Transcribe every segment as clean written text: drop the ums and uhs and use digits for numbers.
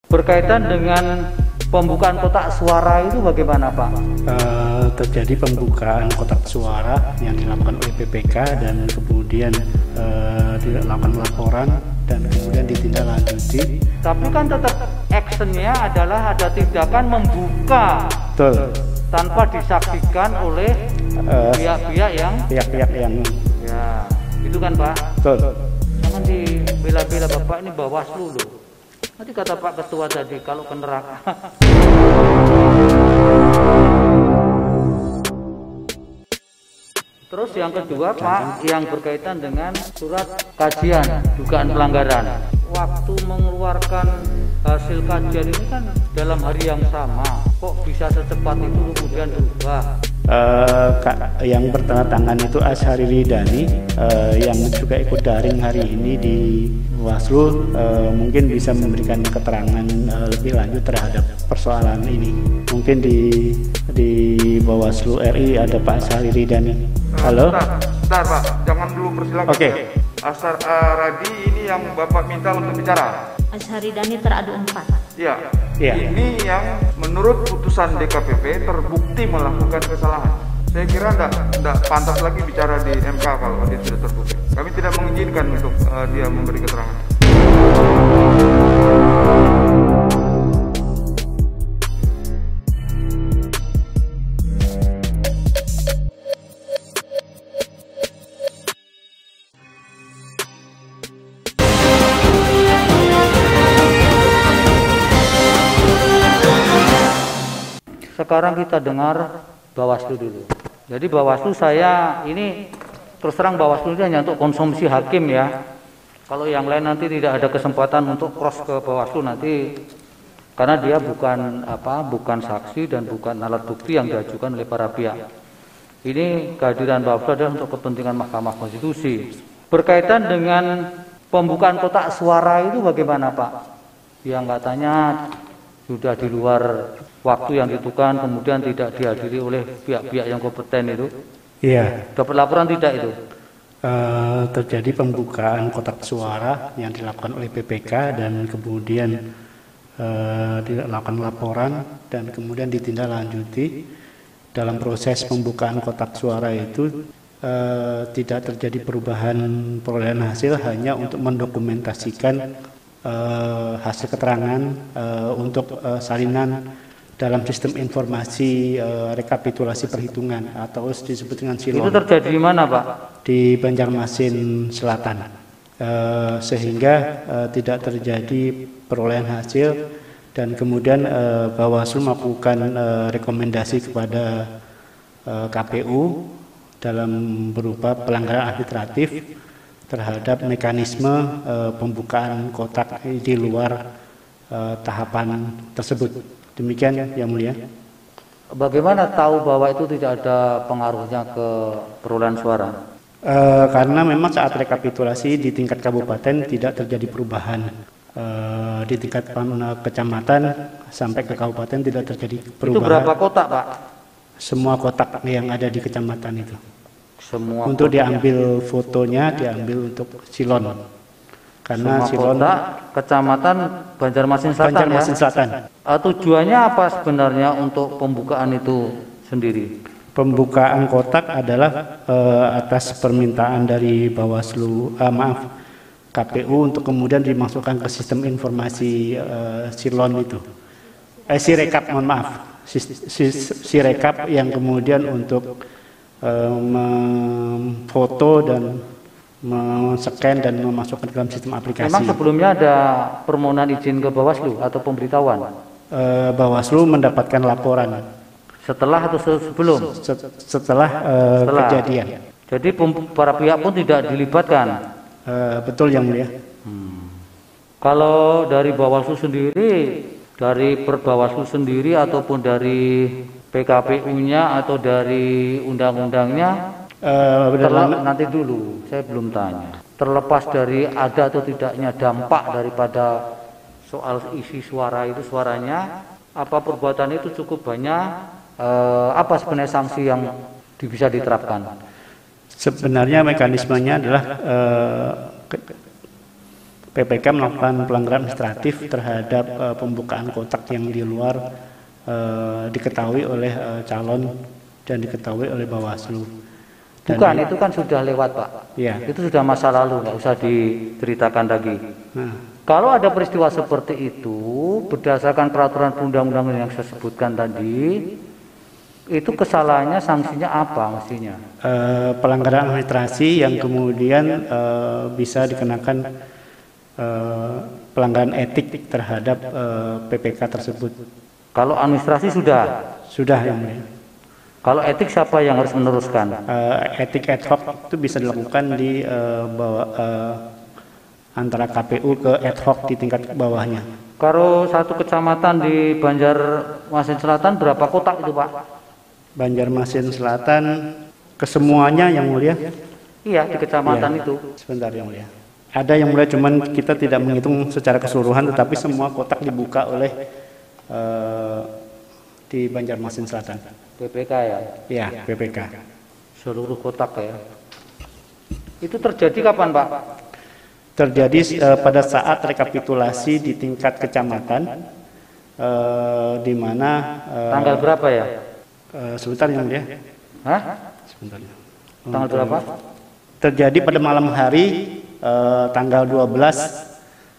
Berkaitan dengan pembukaan kotak suara itu bagaimana Pak? Terjadi pembukaan kotak suara yang dilakukan oleh PPK dan kemudian dilakukan laporan dan kemudian ditindaklanjuti. Tapi kan tetap actionnya adalah ada tindakan membuka. Betul. Tanpa disaksikan oleh pihak-pihak yang ya itu kan Pak. Betul. Jangan dibela-bela Bapak, ini Bawaslu loh. Nanti kata Pak Ketua tadi kalau ke neraka. Terus yang kedua Pak, yang berkaitan dengan surat kajian dugaan pelanggaran. Waktu mengeluarkan hasil kajian ini kan dalam hari yang sama. Kok bisa secepat itu kemudian berubah? Yang bertanda tangan itu Asyari Ridani, yang juga ikut daring hari ini di Bawaslu, mungkin bisa memberikan keterangan lebih lanjut terhadap persoalan ini. Mungkin di Bawaslu RI ada Pak Asyari Ridani. Halo? Bentar Pak, jangan dulu persilakan. Oke. Asyar Radi ini yang Bapak minta untuk bicara. Asyari Ridani teradu 4. Iya. Iya. Ini yang menurut putusan DKPP terbukti melakukan kesalahan. Saya kira tidak pantas lagi bicara di MK kalau dia sudah terbukti. Kami tidak mengizinkan untuk dia memberi keterangan. Sekarang kita dengar Bawaslu dulu. Jadi Bawaslu saya ini terus terang Bawaslu ini hanya untuk konsumsi hakim ya. Kalau yang lain nanti tidak ada kesempatan untuk cross ke Bawaslu nanti, karena dia bukan saksi dan bukan alat bukti yang diajukan oleh para pihak. Ini kehadiran Bawaslu adalah untuk kepentingan Mahkamah Konstitusi. Berkaitan dengan pembukaan kotak suara itu bagaimana Pak? Yang katanya sudah di luar waktu yang ditentukan, kemudian tidak dihadiri oleh pihak-pihak yang kompeten itu. Iya. Dapat laporan tidak itu? Terjadi pembukaan kotak suara yang dilakukan oleh PPK dan kemudian dilakukan laporan dan kemudian ditindaklanjuti. Dalam proses pembukaan kotak suara itu tidak terjadi perubahan perolehan hasil, hanya untuk mendokumentasikan hasil keterangan untuk salinan dalam sistem informasi rekapitulasi perhitungan atau disebut dengan silon. Itu terjadi di mana Pak? Di Banjarmasin Selatan, sehingga tidak terjadi perolehan hasil dan kemudian Bawaslu melakukan rekomendasi kepada KPU dalam berupa pelanggaran administratif terhadap mekanisme pembukaan kotak di luar tahapan tersebut. Demikian yang mulia. Bagaimana tahu bahwa itu tidak ada pengaruhnya ke perolehan suara? Karena memang saat rekapitulasi di tingkat kabupaten tidak terjadi perubahan. Di tingkat kecamatan sampai ke kabupaten tidak terjadi perubahan. Itu berapa kotak Pak? Semua kotak yang ada di kecamatan itu. Semua untuk kotak. Diambil fotonya, diambil untuk silon. Karena semua silon kotak kecamatan Banjarmasin Selatan, Banjarmasin Selatan. Tujuannya apa sebenarnya untuk pembukaan itu sendiri? Pembukaan kotak adalah atas permintaan dari Bawaslu, KPU untuk kemudian dimasukkan ke sistem informasi silon itu. Sirekap, mohon maaf. Sirekap yang kemudian untuk memfoto dan men-scan dan memasukkan dalam sistem aplikasi. Memang sebelumnya ada permohonan izin ke Bawaslu atau pemberitahuan? Bawaslu mendapatkan laporan. Setelah atau sebelum? Setelah kejadian. Jadi para pihak pun tidak dilibatkan? Betul yang mulia. Kalau dari Bawaslu sendiri, dari Perbawaslu sendiri ataupun dari PKPU-nya atau dari undang-undangnya, nanti dulu, saya belum tanya. Terlepas dari ada atau tidaknya dampak daripada soal isi suara itu, suaranya, apa perbuatan itu cukup banyak, apa sebenarnya sanksi yang bisa diterapkan? Sebenarnya mekanismenya adalah PPK melakukan pelanggaran administratif terhadap pembukaan kotak yang di luar diketahui oleh calon dan diketahui oleh Bawaslu. Bukan, itu kan sudah lewat Pak. Ya. Itu sudah masa lalu, nggak usah diceritakan lagi. Nah, Kalau ada peristiwa seperti itu, berdasarkan peraturan perundang-undangan yang saya sebutkan tadi, itu kesalahannya sanksinya apa mestinya? pelanggaran administrasi yang kemudian bisa dikenakan pelanggaran etik terhadap PPK tersebut. Kalau administrasi Sudah yang mulia. kalau etik siapa yang harus meneruskan? Etik ad hoc itu bisa dilakukan di antara KPU ke ad hoc di tingkat bawahnya. Kalau satu kecamatan di Banjarmasin Selatan berapa kotak itu Pak? Banjarmasin Selatan kesemuanya yang mulia. Iya, di kecamatan Iya. itu. Sebentar yang mulia. Ada yang mulia, cuman kita tidak menghitung secara keseluruhan, tetapi semua kotak dibuka oleh di Banjarmasin Selatan. PPK ya. Ya, PPK. Seluruh kotak ya. Itu terjadi kapan Pak? Terjadi pada saat rekapitulasi di tingkat kecamatan, di mana Tanggal berapa ya? sebentar yang mulia. Hah? Sebentar. Tanggal berapa? Terjadi pada malam hari tanggal 12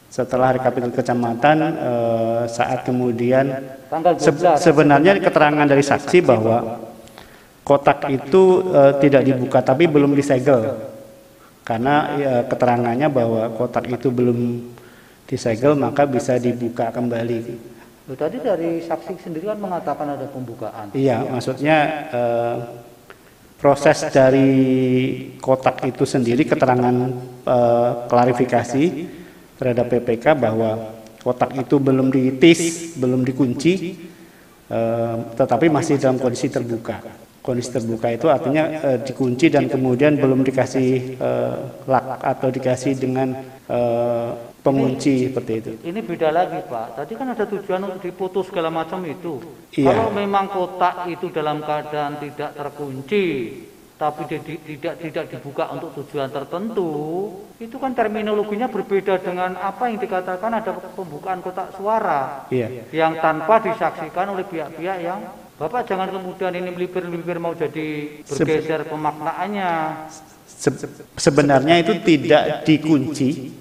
setelah rekapitulasi kecamatan, saat kemudian Tanggal 12. sebenarnya keterangan dari saksi bahwa kotak itu tidak dibuka tapi belum disegel, karena keterangannya bahwa kotak itu belum disegel maka bisa dibuka kembali. Loh, tadi dari saksi sendiri kan mengatakan ada pembukaan. Iya, maksudnya proses dari kotak itu sendiri, keterangan klarifikasi terhadap PPK bahwa kotak itu belum ditis, belum dikunci, tetapi masih dalam kondisi terbuka. Kondisi terbuka itu artinya dikunci dan kemudian belum dikasih lock atau dikasih dengan pengunci seperti itu. Ini beda lagi Pak. Tadi kan ada tujuan untuk diputus segala macam itu. Iya. Kalau memang kotak itu dalam keadaan tidak terkunci, tapi tidak dibuka untuk tujuan tertentu, itu kan terminologinya berbeda dengan apa yang dikatakan ada pembukaan kotak suara. Iya. Yang tanpa disaksikan oleh pihak-pihak yang Bapak jangan kemudian ini melipir-melipir mau jadi bergeser pemaknaannya. Sebenarnya itu tidak dikunci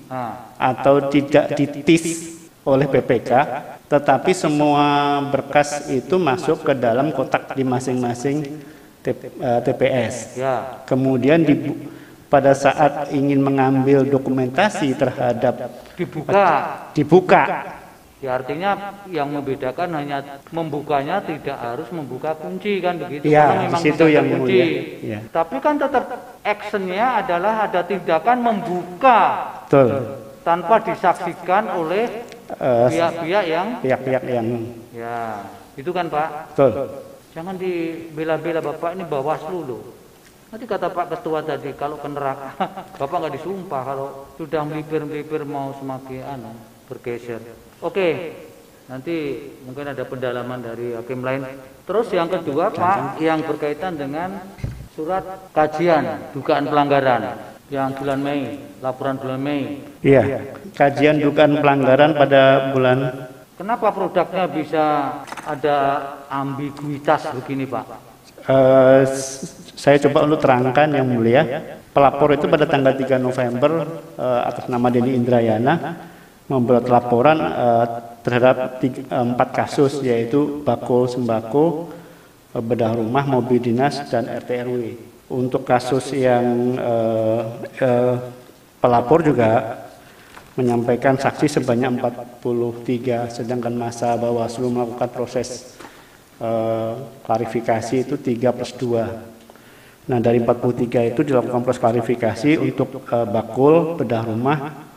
atau tidak ditis oleh PPK, tetapi semua berkas itu masuk ke dalam kotak di masing-masing TPS. Ya. Kemudian pada saat ingin mengambil dokumentasi terhadap dibuka. Ya artinya yang membedakan hanya membukanya, tidak harus membuka kunci kan begitu. Ya, karena memang situ tidak yang terkunci. mulia. Ya. Tapi kan tetap actionnya adalah ada tindakan membuka. Betul. Tanpa disaksikan oleh pihak-pihak yang ya itu kan Pak. Betul. Jangan dibela-bela Bapak, ini Bawaslu loh. Nanti kata Pak Ketua tadi kalau ke neraka Bapak nggak disumpah kalau sudah melipir-melipir mau semakin bergeser. Oke, nanti mungkin ada pendalaman dari hakim lain. Terus yang kedua Pak, yang berkaitan dengan surat kajian dugaan pelanggaran yang bulan Mei, laporan bulan Mei. Iya, kajian dugaan pelanggaran pada bulan. Kenapa produknya bisa ada ambiguitas begini Pak? Saya coba untuk terangkan yang mulia. Pelapor itu pada tanggal 3 November atas nama Denny Indrayana membuat laporan terhadap 4 kasus, yaitu bakul sembako, bedah rumah, mobil dinas, dan RT RW. Untuk kasus yang pelapor juga menyampaikan saksi sebanyak 43, sedangkan masa Bawaslu melakukan proses klarifikasi itu 3+2. Nah, dari 43 itu dilakukan proses klarifikasi untuk bakul, bedah rumah,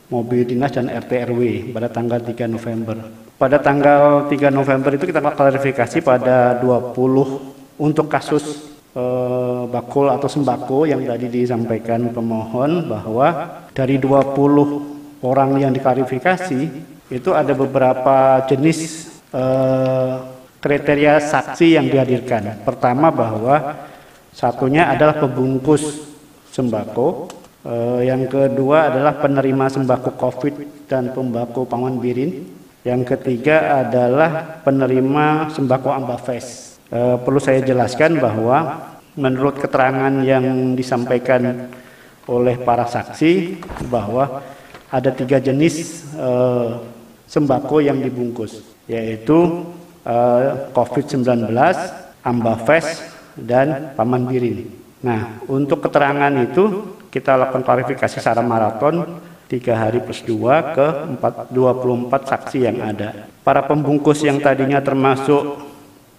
mobil dinas, dan RT RW pada tanggal 3 November. Pada tanggal 3 November itu kita klarifikasi pada 20 untuk kasus bakul atau sembako yang tadi disampaikan pemohon, bahwa dari 20 orang yang diklarifikasi itu ada beberapa jenis kriteria saksi yang dihadirkan. Pertama, bahwa satunya adalah pembungkus sembako, Yang kedua adalah penerima sembako COVID dan sembako Paman Birin. Yang ketiga adalah penerima sembako Ambafest. Perlu saya jelaskan bahwa menurut keterangan yang disampaikan oleh para saksi bahwa ada 3 jenis sembako yang dibungkus, yaitu COVID-19, Ambafest, dan Paman Birin. Nah, untuk keterangan itu kita lakukan klarifikasi secara maraton 3 hari plus 2 ke 24 saksi yang ada. Para pembungkus yang tadinya termasuk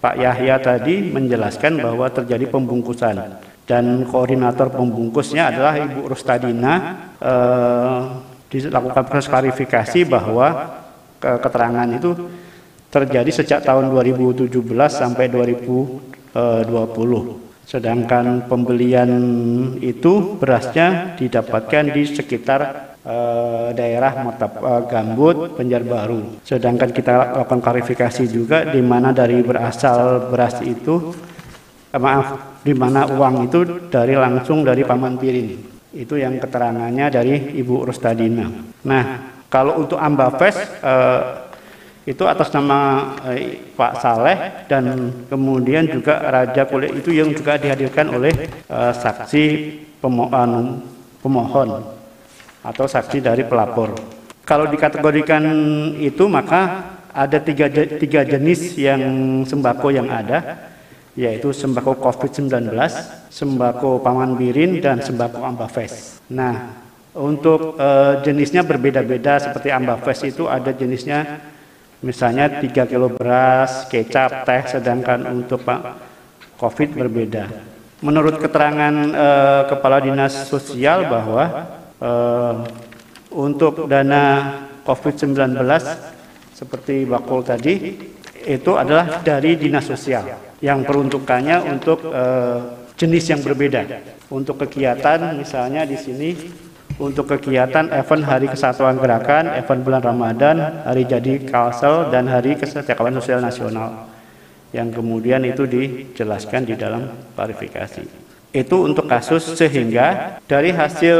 Pak Yahya tadi menjelaskan bahwa terjadi pembungkusan dan koordinator pembungkusnya adalah Ibu Rustadina. Dilakukan proses klarifikasi bahwa keterangan itu terjadi sejak tahun 2017 sampai 2020. Sedangkan pembelian itu berasnya didapatkan di sekitar daerah Gambut, Banjarbaru. Sedangkan kita lakukan klarifikasi juga di mana dari berasal beras itu, di mana uang itu langsung dari Paman Birin. Itu yang keterangannya dari Ibu Rustadina. Nah, kalau untuk Ambafest itu atas nama Pak Saleh dan kemudian juga Raja Kulit itu yang juga dihadirkan oleh saksi pemohon atau saksi dari pelapor. Kalau dikategorikan itu maka ada tiga jenis yang sembako yang ada, yaitu sembako COVID-19, sembako Paman Birin, dan sembako Ambafest. Nah, untuk jenisnya berbeda-beda. Seperti Ambafest itu ada jenisnya misalnya 3 kilo beras, kecap, teh, sedangkan untuk COVID berbeda. Menurut keterangan Kepala Dinas Sosial bahwa untuk dana COVID-19 seperti bakul tadi itu adalah dari Dinas Sosial yang peruntukannya untuk jenis yang berbeda. Untuk kegiatan misalnya di sini untuk kegiatan event Hari Kesatuan Gerakan, event bulan Ramadan, Hari Jadi Kalsel, dan Hari Kesejahteraan Sosial Nasional, yang kemudian itu dijelaskan di dalam klarifikasi. Itu untuk kasus, sehingga dari hasil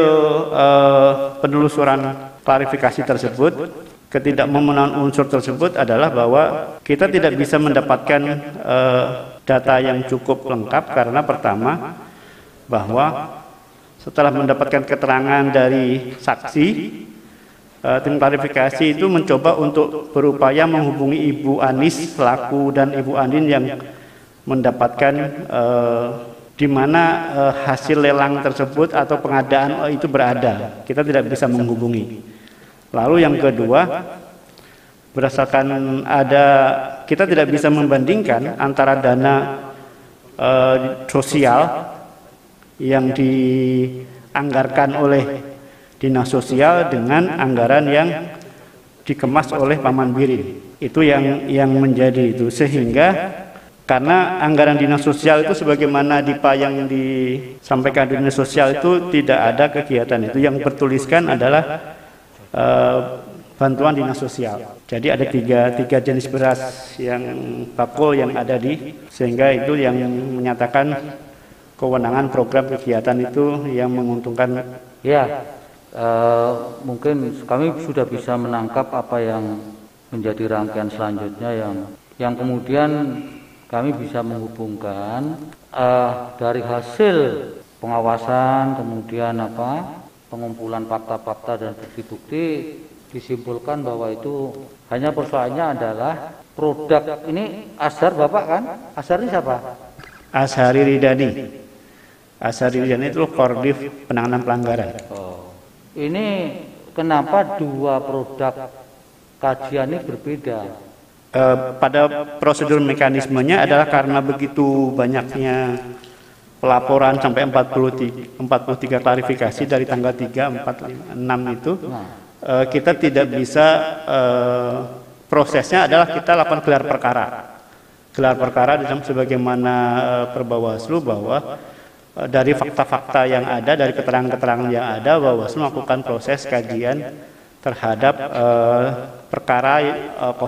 penelusuran klarifikasi tersebut, ketidakmemenuhan unsur tersebut adalah bahwa kita tidak bisa mendapatkan data yang cukup lengkap karena pertama bahwa setelah mendapatkan keterangan dari saksi, tim klarifikasi itu mencoba untuk berupaya menghubungi Ibu Anis selaku dan Ibu Andin yang mendapatkan di mana hasil lelang tersebut atau pengadaan itu berada. Kita tidak bisa menghubungi. Lalu yang kedua, berdasarkan kita tidak bisa membandingkan antara dana sosial yang dianggarkan oleh Dinas Sosial dengan anggaran yang dikemas oleh Paman Birin. Itu yang menjadi itu, sehingga karena anggaran Dinas Sosial itu sebagaimana yang disampaikan Dinas Sosial itu tidak ada kegiatan itu. Yang bertuliskan adalah bantuan Dinas Sosial. Jadi ada tiga jenis beras yang bakul yang ada sehingga itu yang menyatakan kewenangan program kegiatan itu yang menguntungkan. Ya, mungkin kami sudah bisa menangkap apa yang menjadi rangkaian selanjutnya yang kemudian kami bisa menghubungkan dari hasil pengawasan, kemudian pengumpulan fakta-fakta dan bukti-bukti, disimpulkan bahwa itu hanya persoalannya adalah produk ini. Azhar Bapak kan? Azhar ini siapa? Azhari Ridani. Azhari Ridani itu Koordif Penanganan Pelanggaran. Ini kenapa dua produk kajian ini berbeda? Pada prosedur mekanismenya adalah karena begitu banyaknya pelaporan sampai 43 klarifikasi dari tanggal 3, 4, 5, 6 itu, kita tidak bisa, prosesnya adalah kita lakukan gelar perkara. Gelar perkara dalam sebagaimana Perbawaslu bahwa dari fakta-fakta yang ada, dari keterangan-keterangan yang ada, Bawaslu melakukan proses kajian terhadap perkara 04,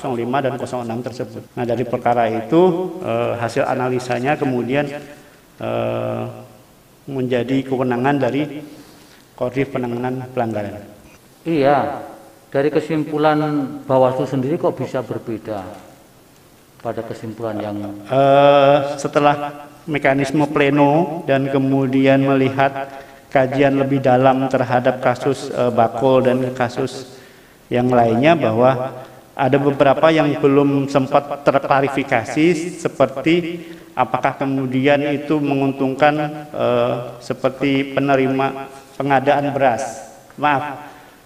05, dan 06 tersebut. Nah, dari perkara itu hasil analisanya kemudian menjadi kewenangan dari Koordinatif Penanganan Pelanggaran. Iya, dari kesimpulan Bawaslu sendiri kok bisa berbeda pada kesimpulan yang setelah mekanisme pleno dan kemudian melihat kajian lebih dalam terhadap kasus Bakol dan kasus yang lainnya, bahwa ada beberapa yang belum sempat terklarifikasi, seperti apakah kemudian itu menguntungkan seperti penerima pengadaan beras,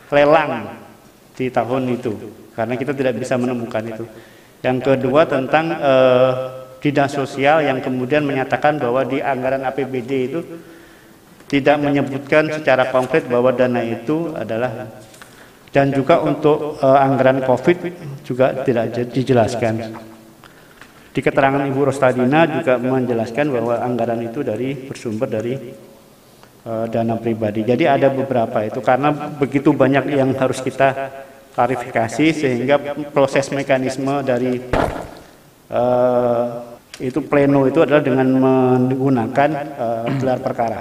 lelang di tahun itu, karena kita tidak bisa menemukan itu. Yang kedua tentang dinas sosial yang kemudian menyatakan bahwa di anggaran APBD itu tidak menyebutkan secara konkret bahwa dana itu adalah, dan juga untuk anggaran COVID juga tidak dijelaskan. Di keterangan Ibu Rostadina juga menjelaskan bahwa anggaran itu bersumber dari dana pribadi. Jadi ada beberapa itu, karena begitu banyak yang harus kita klarifikasi, sehingga proses mekanisme dari itu pleno itu adalah dengan menggunakan gelar perkara.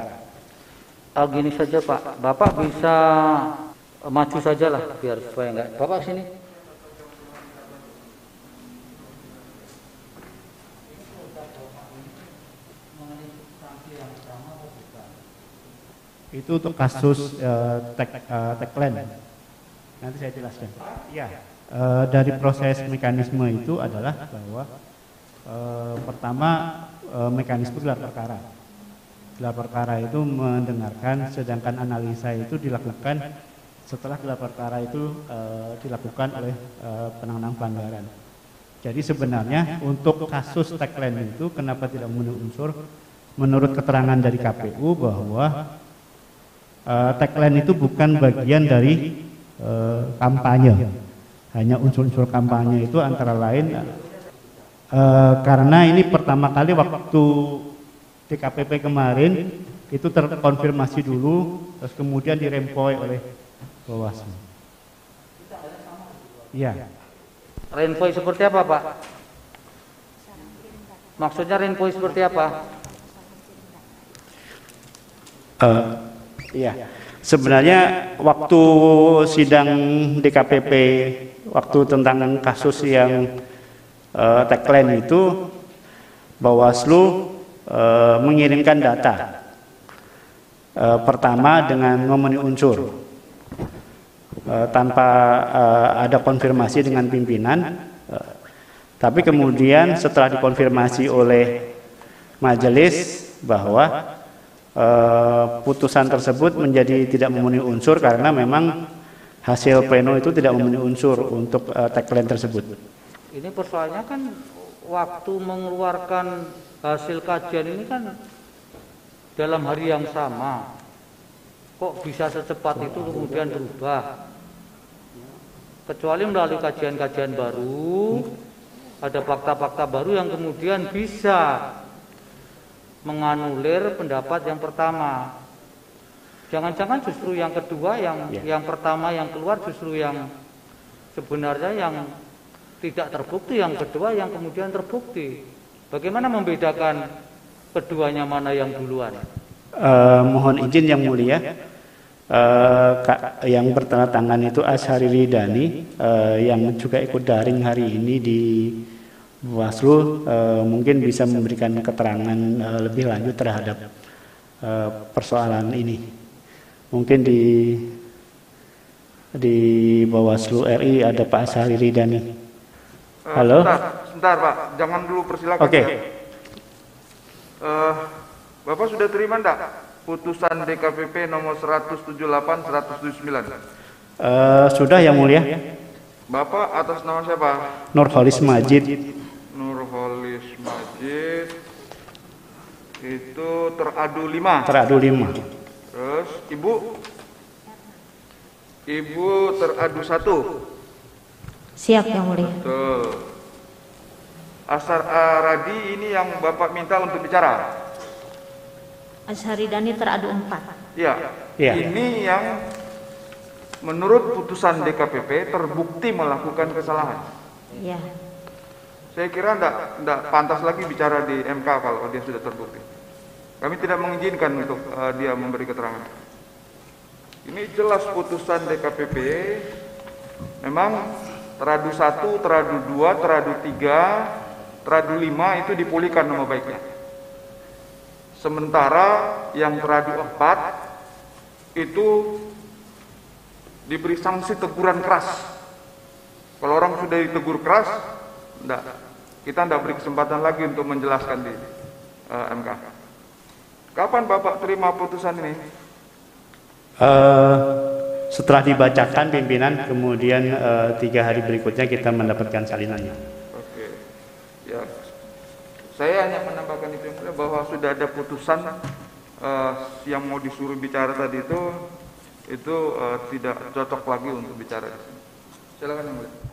gini saja Pak, Bapak bisa maju saja lah biar supaya enggak. Bapak sini. Itu untuk kasus tagline. Nanti saya jelaskan. Ya, dari proses mekanisme itu adalah bahwa pertama mekanisme gelar perkara. Gelar perkara itu mendengarkan, sedangkan analisa itu dilakukan setelah gelar perkara itu dilakukan oleh penanganan pelanggaran. Jadi sebenarnya untuk kasus tagline itu kenapa tidak memenuhi unsur? Menurut keterangan dari KPU bahwa tagline itu bukan bagian dari kampanye. Hanya unsur-unsur kampanye itu antara lain karena ini pertama kali waktu DKPP kemarin itu terkonfirmasi dulu, terus kemudian dirempoi oleh Bawaslu. Iya. Renvoy seperti apa Pak? Maksudnya renvoy seperti apa? Iya. Sebenarnya waktu sidang DKPP waktu tentang kasus yang tagline itu, Bawaslu mengirimkan data. Pertama dengan memenuhi unsur. Tanpa ada konfirmasi dengan pimpinan, tapi kemudian setelah dikonfirmasi oleh majelis bahwa putusan tersebut menjadi tidak memenuhi unsur karena memang hasil pleno itu tidak memenuhi unsur untuk tagline tersebut. Ini persoalannya kan waktu mengeluarkan hasil kajian ini kan dalam hari yang sama. Kok bisa secepat itu kemudian berubah? Kecuali melalui kajian-kajian baru, ada fakta-fakta baru yang kemudian bisa menganulir pendapat yang pertama. Jangan-jangan justru yang kedua, yang pertama yang keluar justru yang sebenarnya yang tidak terbukti, yang kedua yang kemudian terbukti. Bagaimana membedakan keduanya mana yang duluan? Mohon izin yang mulia, yang bertanda tangan itu Asyari Ridani, yang juga ikut daring hari ini di Bawaslu, mungkin bisa memberikan keterangan lebih lanjut terhadap persoalan ini. Mungkin di Bawaslu RI ada Pak Asyari Ridani. Halo. Sebentar Pak, jangan dulu, persilakan. Oke. Bapak sudah terima enggak putusan DKPP nomor 178/179? Sudah yang mulia. Bapak atas nama siapa? Nurholis Majid. Nurholis Majid. Itu teradu 5. Teradu 5. Terus Ibu? Ibu teradu 1. Siap yang mulia. Betul. Asar Aradi ini yang Bapak minta untuk bicara. Asyari Dani teradu 4. Iya. Ya. Ini yang menurut putusan DKPP terbukti melakukan kesalahan. Iya. Saya kira enggak pantas lagi bicara di MK kalau dia sudah terbukti. Kami tidak mengizinkan untuk dia memberi keterangan. Ini jelas putusan DKPP. Memang teradu 1, teradu 2, teradu 3, teradu 5 itu dipulihkan nama baiknya. Sementara yang teradu 4 itu diberi sanksi teguran keras. Kalau orang sudah ditegur keras, kita tidak beri kesempatan lagi untuk menjelaskan di MK. Kapan Bapak terima putusan ini? Setelah dibacakan pimpinan, kemudian 3 hari berikutnya kita mendapatkan salinannya. Oke, ya, saya hanya menambahkan itu bahwa sudah ada putusan yang mau disuruh bicara tadi itu tidak cocok lagi untuk bicara di sini. Silakan yang mulia.